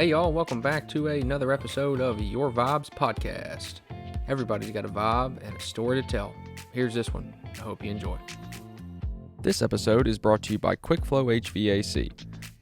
Hey y'all, welcome back to another episode of Your Vibes Podcast. Everybody's got a vibe and a story to tell. Here's this one. I hope you enjoy. This episode is brought to you by QuickFlow HVAC.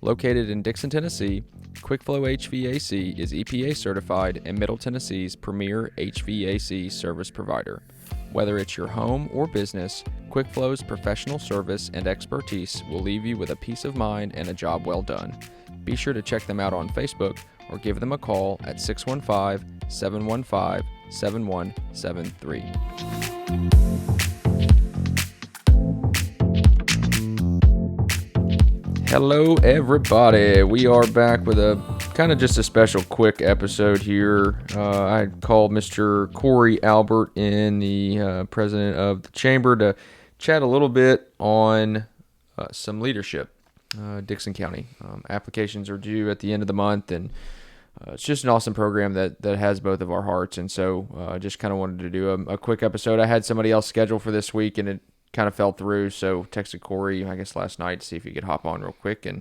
Located in Dickson, Tennessee, QuickFlow HVAC is EPA certified and Middle Tennessee's premier HVAC service provider. Whether it's your home or business, QuickFlow's professional service and expertise will leave you with a peace of mind and a job well done. Be sure to check them out on Facebook or give them a call at 615-715-7173. Hello everybody, we are back with a kind of just a special quick episode here. I called Mr. Corey Albert in, the president of the chamber, to chat a little bit on some leadership. Dickson County. Applications are due at the end of the month, and it's just an awesome program that has both of our hearts, and so just kind of wanted to do a quick episode. I had somebody else scheduled for this week, and it kind of fell through, so texted Corey, I guess last night, to see if he could hop on real quick, and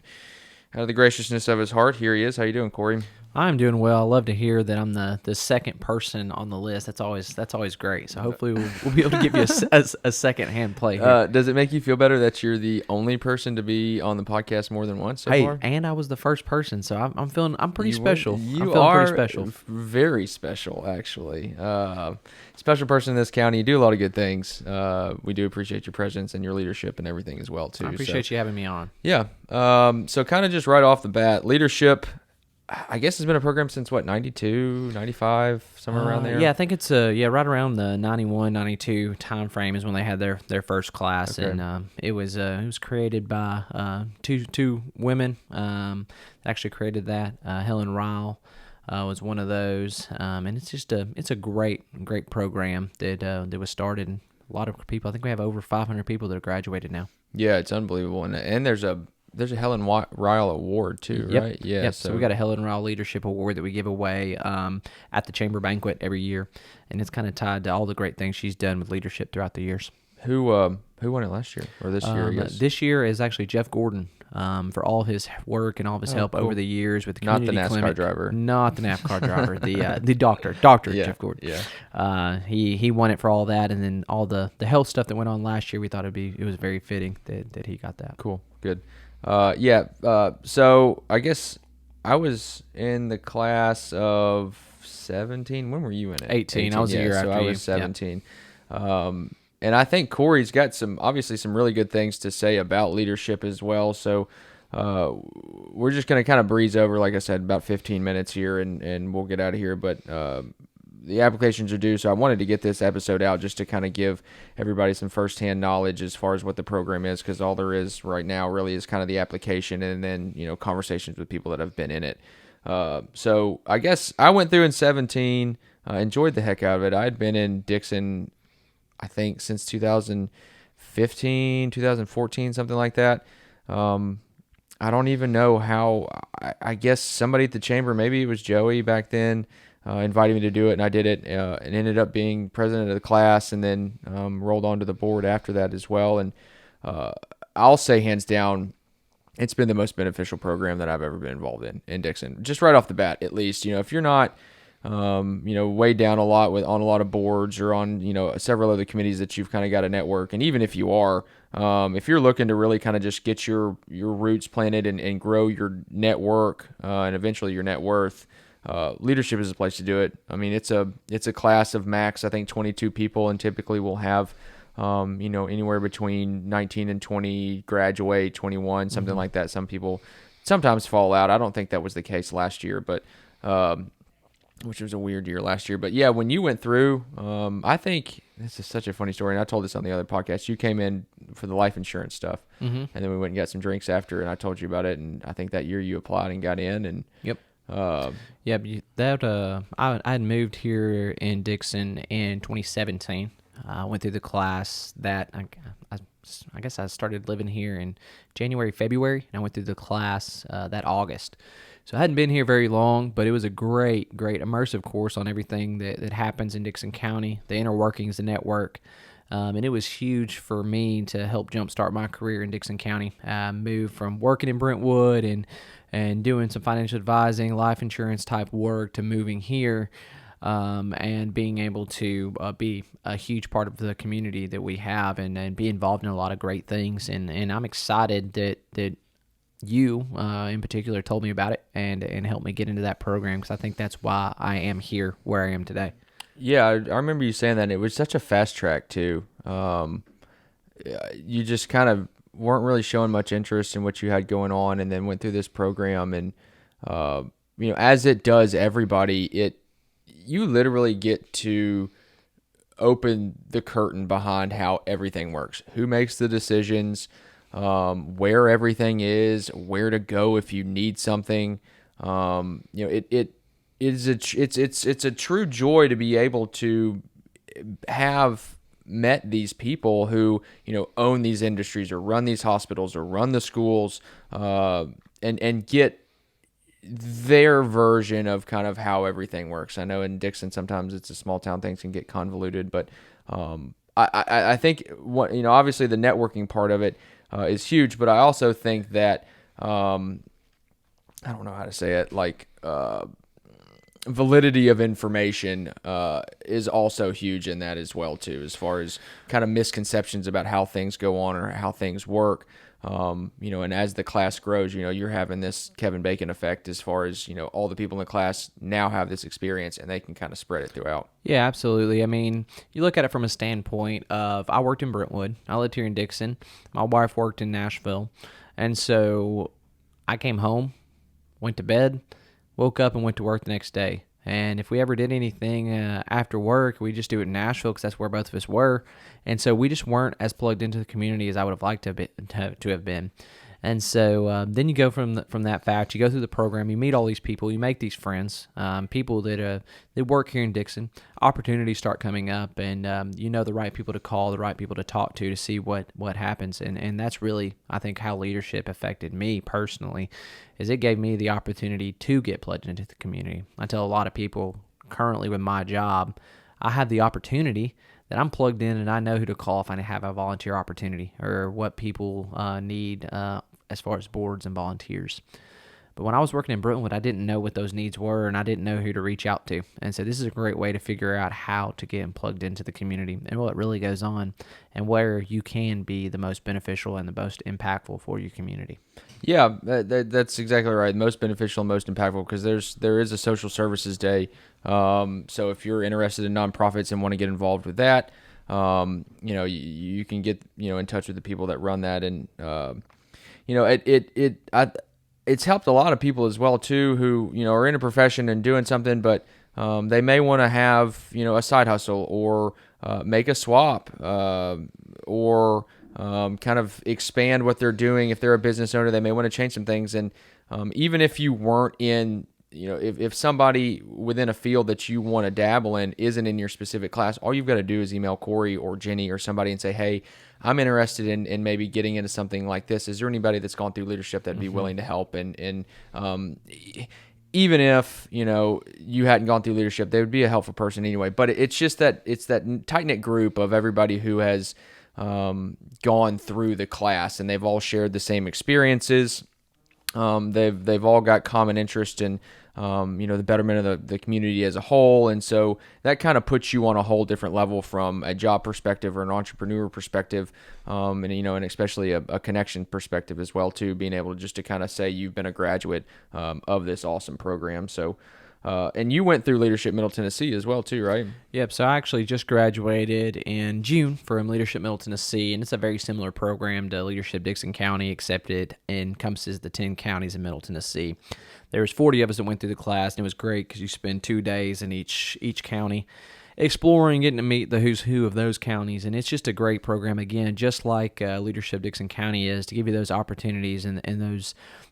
out of the graciousness of his heart, here he is. How you doing, Corey? I'm doing well. I love to hear that I'm the second person on the list. That's always great. So hopefully we'll be able to give you a second hand play here. Does it make you feel better that you're the only person to be on the podcast more than once so far? And I was the first person, so I'm pretty special. You I'm are pretty special. Very special, actually. Special person in this county. You do a lot of good things. We do appreciate your presence and your leadership and everything as well, too. I appreciate you having me on. Yeah. So kind of just right off the bat, leadership, I guess, has been a program since, 92, 95, somewhere around there? Yeah, I think it's right around the 91, 92 time frame is when they had their first class. Okay. And it was created by two women that actually created that. Helen Ryle was one of those, and it's just a great program that was started. And a lot of people, I think we have over 500 people that have graduated now. Yeah, it's unbelievable, and there's a Helen Ryle Award too, yep. right? Yeah. Yep. So we got a Helen Ryle Leadership Award that we give away at the chamber banquet every year, and it's kind of tied to all the great things she's done with leadership throughout the years. Who won it last year or this year? I guess this year is actually Jeff Gordon for all of his work and all of his help over the years with the community NASCAR driver, not the NASCAR driver, the doctor yeah, Jeff Gordon. Yeah. He won it for all that, and then all the health stuff that went on last year. We thought it was very fitting that he got that. Cool, good. So I guess I was in the class of 17. When were you in it? 18. I was a year after you. So I was 17. Yep. And I think Corey's got some really good things to say about leadership as well. So we're just going to kind of breeze over, like I said, about 15 minutes here, and we'll get out of here. But the applications are due, so I wanted to get this episode out just to kind of give everybody some firsthand knowledge as far as what the program is, because all there is right now really is kind of the application and then, conversations with people that have been in it. So I guess I went through in 17, enjoyed the heck out of it. I'd been in Dickson, I think, since 2015, 2014, something like that. I don't even know how. I guess somebody at the chamber, maybe it was Joey back then, invited me to do it, and I did it, and ended up being president of the class, and then rolled onto the board after that as well. And I'll say hands down, it's been the most beneficial program that I've ever been involved in Dickson. Just right off the bat, at least. If you're not, weighed down a lot on a lot of boards or on, several other committees that you've kind of got a network, and even if you are, if you're looking to really kind of just get your roots planted and grow your network and eventually your net worth, leadership is the place to do it. I mean, it's a class of max, I think, 22 people, and typically we'll have, anywhere between 19 and 20 graduate, 21, something like that. Some people sometimes fall out. I don't think that was the case last year, but which was a weird year last year. But yeah, when you went through, I think this is such a funny story, and I told this on the other podcast. You came in for the life insurance stuff, and then we went and got some drinks after, and I told you about it. And I think that year you applied and got in, and yep. I had moved here in Dickson in 2017. I went through the class that I guess I started living here in January, February, and I went through the class that August. So I hadn't been here very long, but it was a great immersive course on everything that happens in Dickson County, the inner workings, the network. And it was huge for me to help jumpstart my career in Dickson County. I moved from working in Brentwood and doing some financial advising, life insurance type work to moving here, and being able to be a huge part of the community that we have, and be involved in a lot of great things. And I'm excited that you in particular told me about it and helped me get into that program, because I think that's why I am here where I am today. Yeah, I remember you saying that. And it was such a fast track too. You just kind of weren't really showing much interest in what you had going on, and then went through this program, and as it does everybody, you literally get to open the curtain behind how everything works, who makes the decisions, where everything is, where to go if you need something. It's a true joy to be able to have met these people who own these industries or run these hospitals or run the schools, and get their version of kind of how everything works. I know in Dickson sometimes it's a small town, things can get convoluted, but I think obviously the networking part of it is huge, but I also think that I don't know how to say it, like validity of information is also huge in that as well too, as far as kind of misconceptions about how things go on or how things work. And as the class grows, you're having this Kevin Bacon effect, as far as, all the people in the class now have this experience and they can kind of spread it throughout. Yeah, absolutely. I mean, you look at it from a standpoint of, I worked in Brentwood. I lived here in Dickson. My wife worked in Nashville. And so I came home, went to bed, woke up and went to work the next day. And if we ever did anything after work, we just do it in Nashville, because that's where both of us were. And so we just weren't as plugged into the community as I would have liked to have been. And so then you go from that fact, you go through the program, you meet all these people, you make these friends, people that work here in Dickson. Opportunities start coming up, and the right people to call, the right people to talk to see what happens. And that's really, I think, how leadership affected me personally, is it gave me the opportunity to get plugged into the community. I tell a lot of people currently with my job, I have the opportunity that I'm plugged in and I know who to call if I have a volunteer opportunity, or what people need as far as boards and volunteers. But when I was working in Brentwood, I didn't know what those needs were, and I didn't know who to reach out to. And so this is a great way to figure out how to get plugged into the community and what really goes on, and where you can be the most beneficial and the most impactful for your community. Yeah, that's exactly right. Most beneficial and most impactful, because there is a social services day. So if you're interested in nonprofits and want to get involved with that, you can get in touch with the people that run that, and it's helped a lot of people as well too, who are in a profession and doing something, but they may want to have a side hustle, or make a swap, or kind of expand what they're doing. If they're a business owner, they may want to change some things. And even if you weren't in, if somebody within a field that you want to dabble in isn't in your specific class, all you've got to do is email Corey or Jenny or somebody and say, hey, I'm interested in maybe getting into something like this. Is there anybody that's gone through leadership that'd be willing to help? And even if, you hadn't gone through leadership, they would be a helpful person anyway. But it's just that it's that tight-knit group of everybody who has gone through the class, and they've all shared the same experiences. They've all got common interest in the betterment of the community as a whole, and so that kind of puts you on a whole different level from a job perspective or an entrepreneur perspective, and especially a connection perspective as well too. Being able to kind of say you've been a graduate of this awesome program. So. And you went through Leadership Middle Tennessee as well too, right? Yep. So I actually just graduated in June from Leadership Middle Tennessee, and it's a very similar program to Leadership Dickson County, except it encompasses the 10 counties in Middle Tennessee. There was 40 of us that went through the class, and it was great because you spend 2 days in each county, exploring, getting to meet the who's who of those counties. And it's just a great program, again, just like Leadership Dickson County is, to give you those opportunities and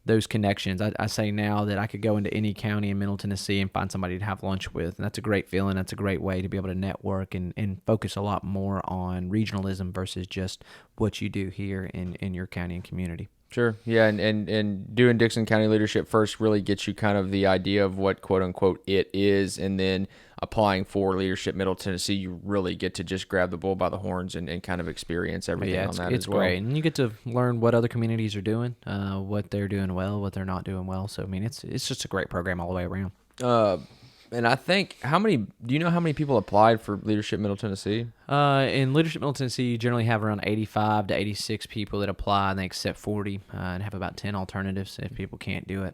those connections. I say now that I could go into any county in Middle Tennessee and find somebody to have lunch with, and that's a great feeling. That's a great way to be able to network and focus a lot more on regionalism versus just what you do here in your county and community. Sure. Yeah, and doing Dickson County Leadership First really gets you kind of the idea of what quote unquote it is, and then applying for Leadership Middle Tennessee, you really get to just grab the bull by the horns and kind of experience everything on that it's as well. great, and you get to learn what other communities are doing, what they're doing well, what they're not doing well. So I mean, it's just a great program all the way around. And I think do you know how many people applied for Leadership Middle Tennessee? In Leadership Middle Tennessee, you generally have around 85 to 86 people that apply, and they accept 40, and have about 10 alternatives if people can't do it.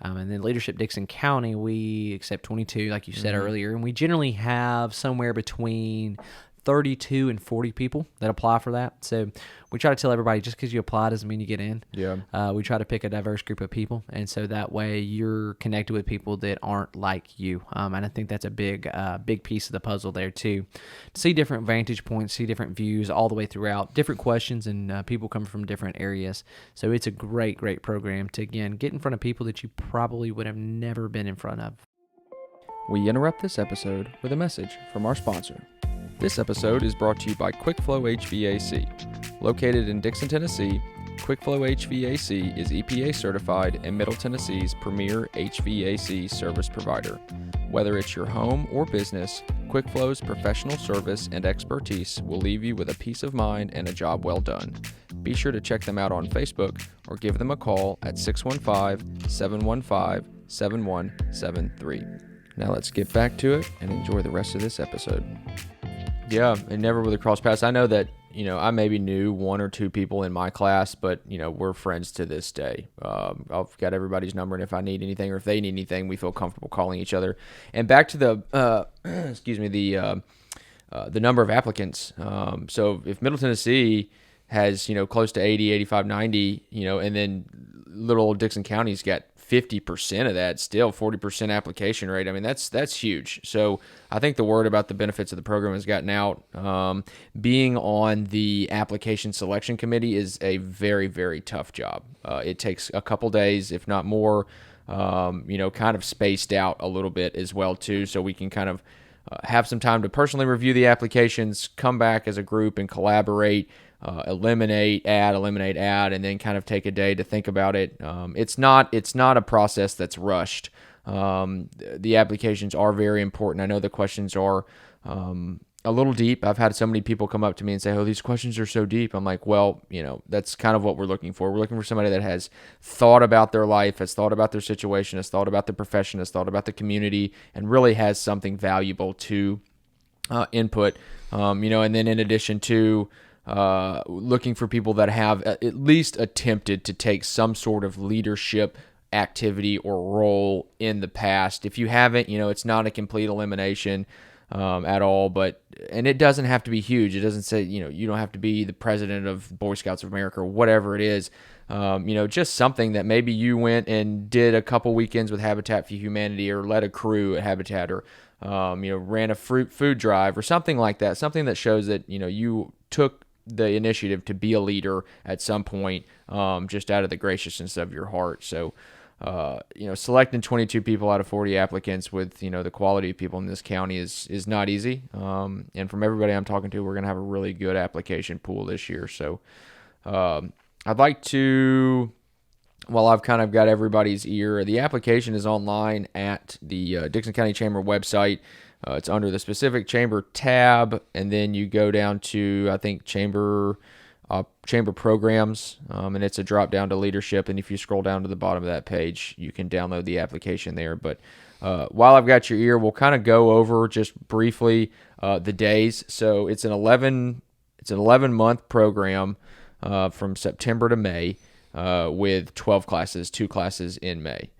And then Leadership Dickson County, we accept 22, like you said earlier, and we generally have somewhere between 32 and 40 people that apply for that. So we try to tell everybody, just because you apply doesn't mean you get in. Yeah. We try to pick a diverse group of people, and so that way you're connected with people that aren't like you. And I think that's a big piece of the puzzle there too. To see different vantage points, see different views all the way throughout, different questions, and people coming from different areas. So it's a great program to, again, get in front of people that you probably would have never been in front of. We interrupt this episode with a message from our sponsor. This episode is brought to you by QuickFlow HVAC. Located in Dickson, Tennessee, QuickFlow HVAC is EPA certified and Middle Tennessee's premier HVAC service provider. Whether it's your home or business, QuickFlow's professional service and expertise will leave you with a peace of mind and a job well done. Be sure to check them out on Facebook or give them a call at 615-715-7173. Now let's get back to it and enjoy the rest of this episode. Yeah, and never really crossed paths. I know that, I maybe knew one or two people in my class, but, we're friends to this day. I've got everybody's number, and if I need anything or if they need anything, we feel comfortable calling each other. And back to the, the number of applicants. So if Middle Tennessee has, close to 80, 85, 90, and then little old Dickson County's got 50% of that, still 40% application rate. I mean, that's huge. So I think the word about the benefits of the program has gotten out. Being on the application selection committee is a very, very tough job. It takes a couple days, if not more, kind of spaced out a little bit as well too, so we can kind of have some time to personally review the applications, come back as a group and collaborate, eliminate, add, and then kind of take a day to think about it. It's not a process that's rushed. The applications are very important. I know the questions are a little deep. I've had so many people come up to me and say, "Oh, these questions are so deep." I'm like, well, that's kind of what we're looking for. We're looking for somebody that has thought about their life, has thought about their situation, has thought about the profession, has thought about the community, and really has something valuable to input. And then in addition to looking for people that have at least attempted to take some sort of leadership activity or role in the past. If you haven't, it's not a complete elimination at all, and it doesn't have to be huge. It doesn't say, you don't have to be the president of Boy Scouts of America or whatever it is. Just something that maybe you went and did a couple weekends with Habitat for Humanity, or led a crew at Habitat, or ran a food drive or something like that. Something that shows that, you took the initiative to be a leader at some point, just out of the graciousness of your heart. So, selecting 22 people out of 40 applicants with, the quality of people in this county is not easy. And from everybody I'm talking to, we're going to have a really good application pool this year. So, I'd like to, while I've kind of got everybody's ear, the application is online at the Dickson County Chamber website. It's under the specific chamber tab, and then you go down to, I think, chamber programs, and it's a drop down to leadership. And if you scroll down to the bottom of that page, you can download the application there. But while I've got your ear, we'll kind of go over just briefly the days. So it's an 11-month program from September to May, with 12 classes, 2 classes in May.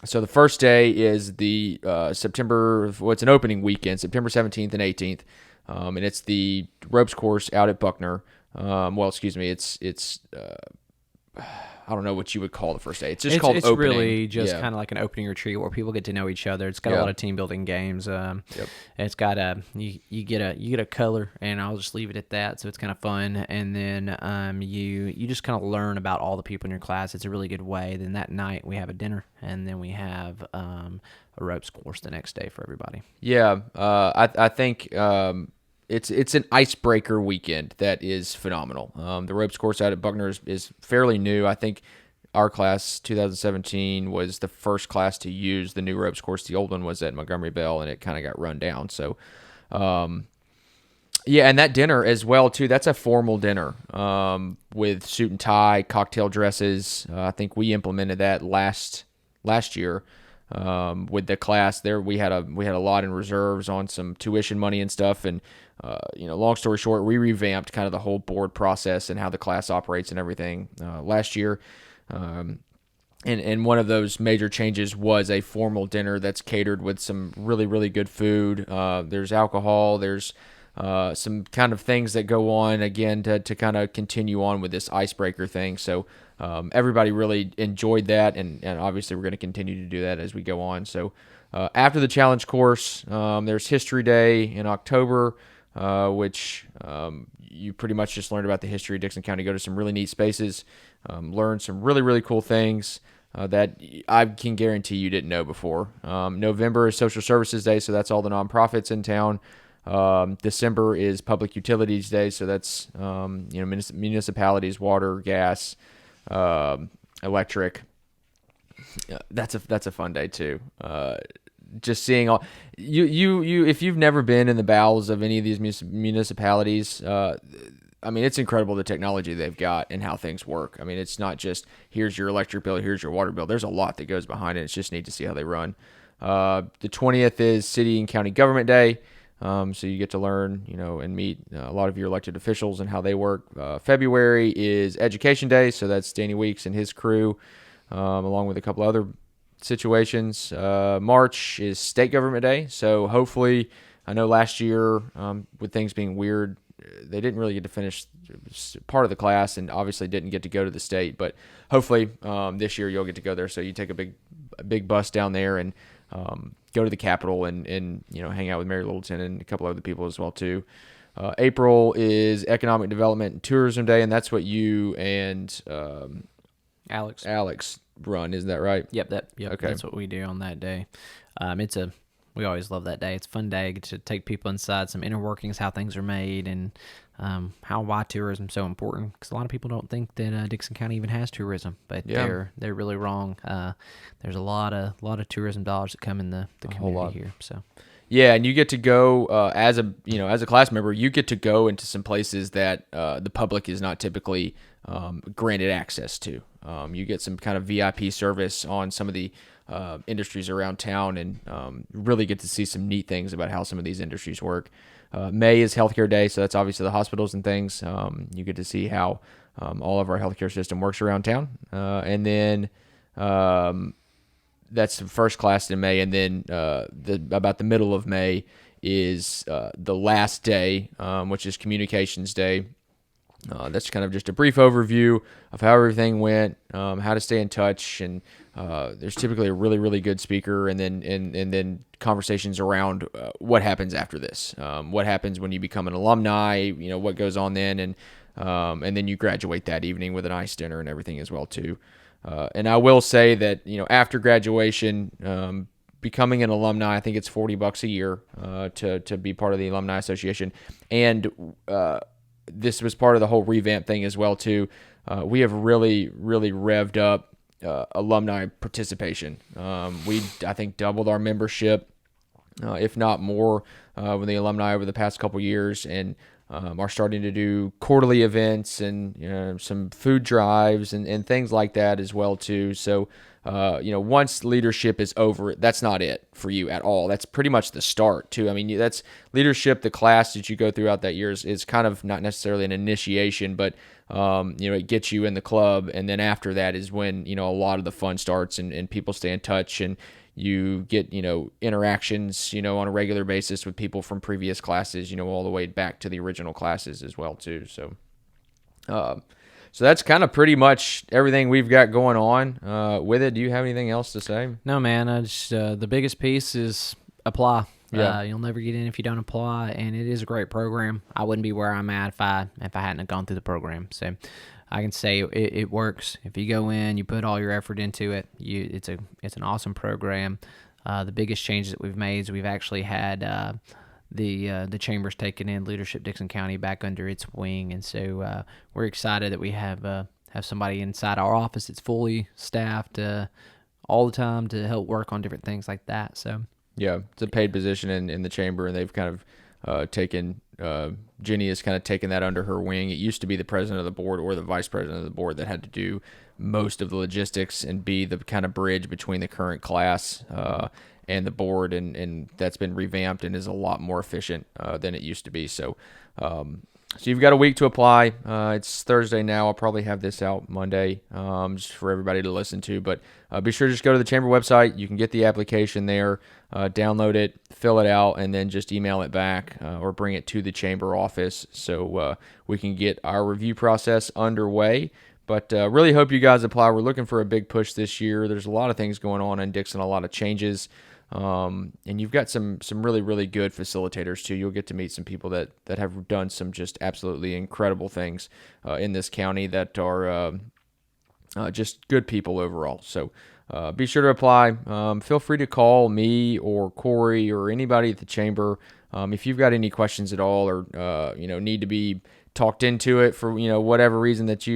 So the first day is the it's an opening weekend, September 17th and 18th, and it's the ropes course out at Buckner. It's I don't know what you would call the first day. It's just called opening. It's really just kind of like an opening retreat where people get to know each other. It's got a lot of team building games. It's got you get a color, and I'll just leave it at that. So it's kind of fun, and then you just kind of learn about all the people in your class. It's a really good way. Then that night we have a dinner, and then we have a ropes course the next day for everybody. Yeah, I think it's an icebreaker weekend that is phenomenal. The ropes course out at Buckner is fairly new. I think our class 2017 was the first class to use the new ropes course. The old one was at Montgomery Bell, and it kind of got run down. So, yeah, and that dinner as well too. That's a formal dinner with suit and tie, cocktail dresses. I think we implemented that last year with the class. There we had a lot in reserves on some tuition money and stuff. And long story short, we revamped kind of the whole board process and how the class operates and everything last year. And one of those major changes was a formal dinner that's catered with some really, really good food. There's alcohol. There's some kind of things that go on, again, to kind of continue on with this icebreaker thing. So everybody really enjoyed that, and obviously we're going to continue to do that as we go on. So after the challenge course, there's History Day in October, which you pretty much just learned about the history of Dickson County, go to some really neat spaces, learn some really, really cool things that I can guarantee you didn't know before. November is Social Services Day, so that's all the nonprofits in town. December is Public Utilities Day, so that's municipalities, water, gas, electric. That's a fun day too. Just seeing all you if you've never been in the bowels of any of these municipalities, I mean, it's incredible the technology they've got and how things work. I mean, it's not just here's your electric bill, here's your water bill. There's a lot that goes behind it. It's just neat to see how they run. The 20th is City and County Government Day. So you get to learn, and meet a lot of your elected officials and how they work. February is Education Day, so that's Danny Weeks and his crew, along with a couple other situations. March is State Government Day, so hopefully, I know last year, with things being weird, they didn't really get to finish part of the class and obviously didn't get to go to the state, but hopefully this year you'll get to go there. So you take a big bus down there and go to the Capitol and hang out with Mary Littleton and a couple other people as well too. April is Economic Development and Tourism Day, and that's what you and Alex run. Isn't that right? Yep. Okay. That's what we do on that day. We always love that day. It's a fun day to take people inside some inner workings, how things are made, and why tourism is so important. Because a lot of people don't think that Dickson County even has tourism, but they're really wrong. There's a lot of tourism dollars that come in the community here. So. Yeah, and you get to go as a class member. You get to go into some places that the public is not typically granted access to. You get some kind of VIP service on some of the industries around town, and really get to see some neat things about how some of these industries work. May is Healthcare Day, so that's obviously the hospitals and things. You get to see how all of our healthcare system works around town, and then that's the first class in May, and then about the middle of May is the last day, which is Communications Day. That's kind of just a brief overview of how everything went, how to stay in touch, and there's typically a really, really good speaker, and then conversations around what happens after this, what happens when you become an alumni, what goes on then, and then you graduate that evening with a nice dinner and everything as well too. And I will say that after graduation, becoming an alumni, I think it's $40 a year to be part of the Alumni Association, and this was part of the whole revamp thing as well too. We have really, really revved up alumni participation. We, I think, doubled our membership, if not more, with the alumni over the past couple years, and are starting to do quarterly events and some food drives and things like that as well too. So once leadership is over, that's not it for you at all. That's pretty much the start too. I mean, that's leadership. The class that you go throughout that year is kind of not necessarily an initiation, but it gets you in the club, and then after that is when a lot of the fun starts, and people stay in touch, and you get interactions on a regular basis with people from previous classes, all the way back to the original classes as well too. So so that's kind of pretty much everything we've got going on with it. Do you have anything else to say? No, man. I just the biggest piece is apply. Yeah. You'll never get in if you don't apply, and it is a great program. I wouldn't be where I'm at if I hadn't have gone through the program. So I can say it works. If you go in, you put all your effort into it. It's an awesome program. The biggest changes that we've made is we've actually had the chamber's taken in Leadership Dickson County back under its wing, and so we're excited that we have somebody inside our office that's fully staffed all the time to help work on different things like that. So yeah, it's a paid position in the chamber, and they've kind of taken Jenny has kind of taken that under her wing. It used to be the president of the board or the vice president of the board that had to do most of the logistics and be the kind of bridge between the current class and the board, and that's been revamped and is a lot more efficient than it used to be. So you've got a week to apply. It's Thursday now. I'll probably have this out Monday just for everybody to listen to. But be sure to just go to the chamber website. You can get the application there, download it, fill it out, and then just email it back or bring it to the chamber office so we can get our review process underway. But really hope you guys apply. We're looking for a big push this year. There's a lot of things going on in Dickson, a lot of changes. And you've got some really, really good facilitators too. You'll get to meet some people that have done some just absolutely incredible things in this county that are just good people overall. So be sure to apply. Feel free to call me or Corey or anybody at the chamber if you've got any questions at all or need to be talked into it for whatever reason it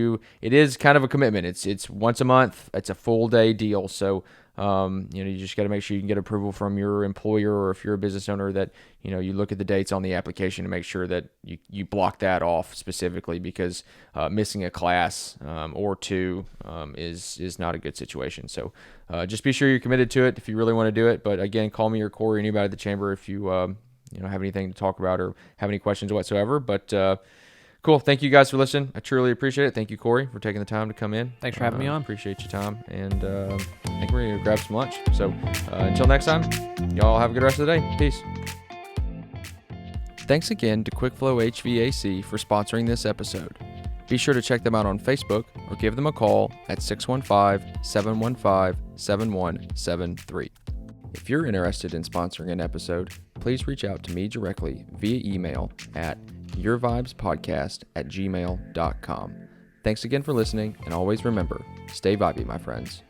is kind of a commitment. It's once a month. It's a full day deal. So you just got to make sure you can get approval from your employer, or if you're a business owner, that you look at the dates on the application to make sure that you block that off specifically, because missing a class or two is not a good situation. So just be sure you're committed to it if you really want to do it. But again, call me or Corey, anybody at the chamber, if you have anything to talk about or have any questions whatsoever. But cool. Thank you guys for listening. I truly appreciate it. Thank you, Corey, for taking the time to come in. Thanks for having me on. Appreciate your time. And I think we're going to grab some lunch. So until next time, y'all have a good rest of the day. Peace. Thanks again to QuickFlow HVAC for sponsoring this episode. Be sure to check them out on Facebook or give them a call at 615-715-7173. If you're interested in sponsoring an episode, please reach out to me directly via email at yourvibespodcast@gmail.com. Thanks again for listening, and always remember, stay vibey, my friends.